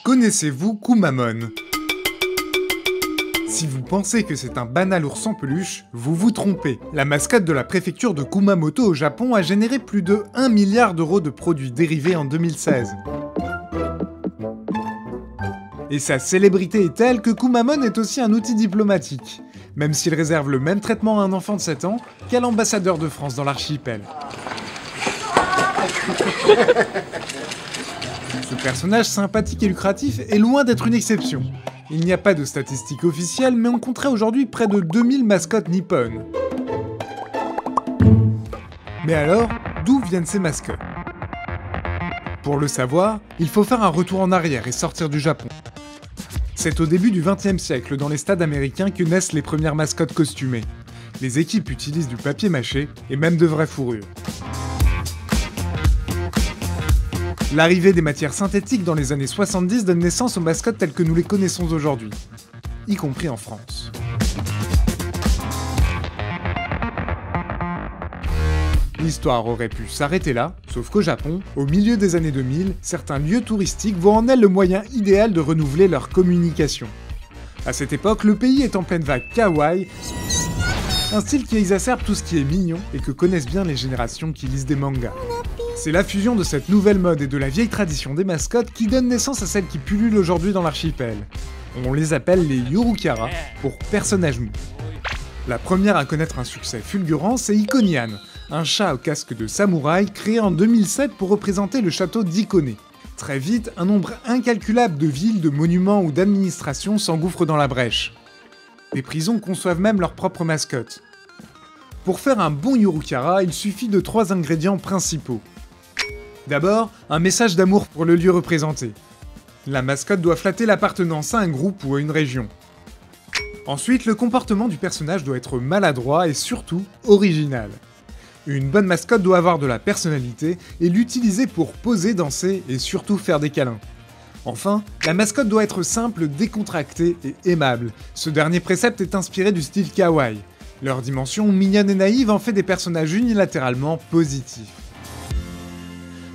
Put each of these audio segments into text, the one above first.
Connaissez-vous Kumamon? Si vous pensez que c'est un banal ours en peluche, vous vous trompez. La mascotte de la préfecture de Kumamoto au Japon a généré plus de 1 milliard d'euros de produits dérivés en 2016. Et sa célébrité est telle que Kumamon est aussi un outil diplomatique, même s'il réserve le même traitement à un enfant de 7 ans qu'à l'ambassadeur de France dans l'archipel. Ce personnage sympathique et lucratif est loin d'être une exception. Il n'y a pas de statistiques officielles, mais on compterait aujourd'hui près de 2000 mascottes nippones. Mais alors, d'où viennent ces mascottes? Pour le savoir, il faut faire un retour en arrière et sortir du Japon. C'est au début du XXe siècle, dans les stades américains, que naissent les premières mascottes costumées. Les équipes utilisent du papier mâché et même de vraies fourrures. L'arrivée des matières synthétiques dans les années 70 donne naissance aux mascottes telles que nous les connaissons aujourd'hui, y compris en France. L'histoire aurait pu s'arrêter là, sauf qu'au Japon, au milieu des années 2000, certains lieux touristiques voient en elle le moyen idéal de renouveler leur communication. À cette époque, le pays est en pleine vague kawaii, un style qui exacerbe tout ce qui est mignon et que connaissent bien les générations qui lisent des mangas. C'est la fusion de cette nouvelle mode et de la vieille tradition des mascottes qui donne naissance à celles qui pullulent aujourd'hui dans l'archipel. On les appelle les Yurukara, pour personnages mous. La première à connaître un succès fulgurant, c'est Ikonian, un chat au casque de samouraï créé en 2007 pour représenter le château d'Ikone. Très vite, un nombre incalculable de villes, de monuments ou d'administrations s'engouffrent dans la brèche. Les prisons conçoivent même leur propre mascotte. Pour faire un bon Yurukara, il suffit de 3 ingrédients principaux. D'abord, un message d'amour pour le lieu représenté. La mascotte doit flatter l'appartenance à un groupe ou à une région. Ensuite, le comportement du personnage doit être maladroit et surtout original. Une bonne mascotte doit avoir de la personnalité et l'utiliser pour poser, danser et surtout faire des câlins. Enfin, la mascotte doit être simple, décontractée et aimable. Ce dernier précepte est inspiré du style kawaii. Leur dimension mignonne et naïve en fait des personnages unilatéralement positifs.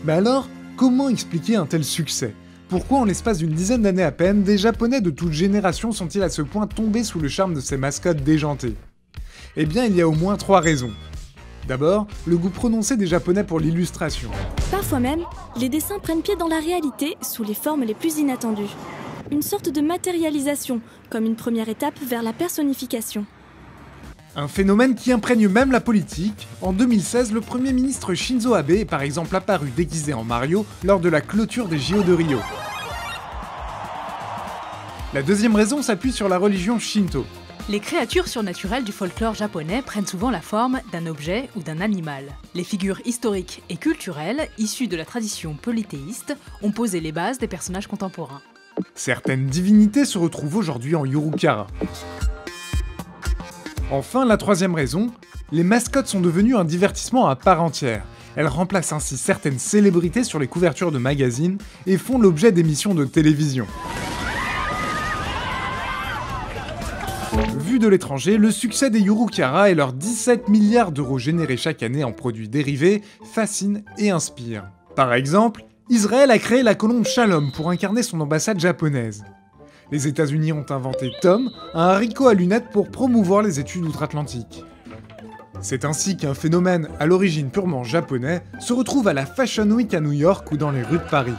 Mais alors, comment expliquer un tel succès? Pourquoi en l'espace d'une dizaine d'années à peine, des Japonais de toute génération sont-ils à ce point tombés sous le charme de ces mascottes déjantées? Eh bien, il y a au moins 3 raisons. D'abord, le goût prononcé des Japonais pour l'illustration. Parfois même, les dessins prennent pied dans la réalité sous les formes les plus inattendues. Une sorte de matérialisation, comme une première étape vers la personnification. Un phénomène qui imprègne même la politique. En 2016, le Premier ministre Shinzo Abe est par exemple apparu déguisé en Mario lors de la clôture des JO de Rio. La deuxième raison s'appuie sur la religion Shinto. Les créatures surnaturelles du folklore japonais prennent souvent la forme d'un objet ou d'un animal. Les figures historiques et culturelles, issues de la tradition polythéiste, ont posé les bases des personnages contemporains. Certaines divinités se retrouvent aujourd'hui en Yurukara. Enfin, la troisième raison, les mascottes sont devenues un divertissement à part entière. Elles remplacent ainsi certaines célébrités sur les couvertures de magazines et font l'objet d'émissions de télévision. Vu de l'étranger, le succès des Yurukara et leurs 17 milliards d'euros générés chaque année en produits dérivés fascine et inspire. Par exemple, Israël a créé la colombe Shalom pour incarner son ambassade japonaise. Les États-Unis ont inventé Tom, un haricot à lunettes pour promouvoir les études outre-Atlantique. C'est ainsi qu'un phénomène à l'origine purement japonais se retrouve à la Fashion Week à New York ou dans les rues de Paris.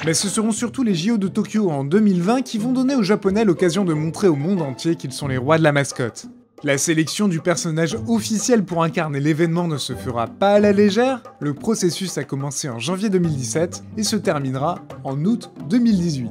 Mais ce seront surtout les JO de Tokyo en 2020 qui vont donner aux Japonais l'occasion de montrer au monde entier qu'ils sont les rois de la mascotte. La sélection du personnage officiel pour incarner l'événement ne se fera pas à la légère. Le processus a commencé en janvier 2017 et se terminera en août 2018.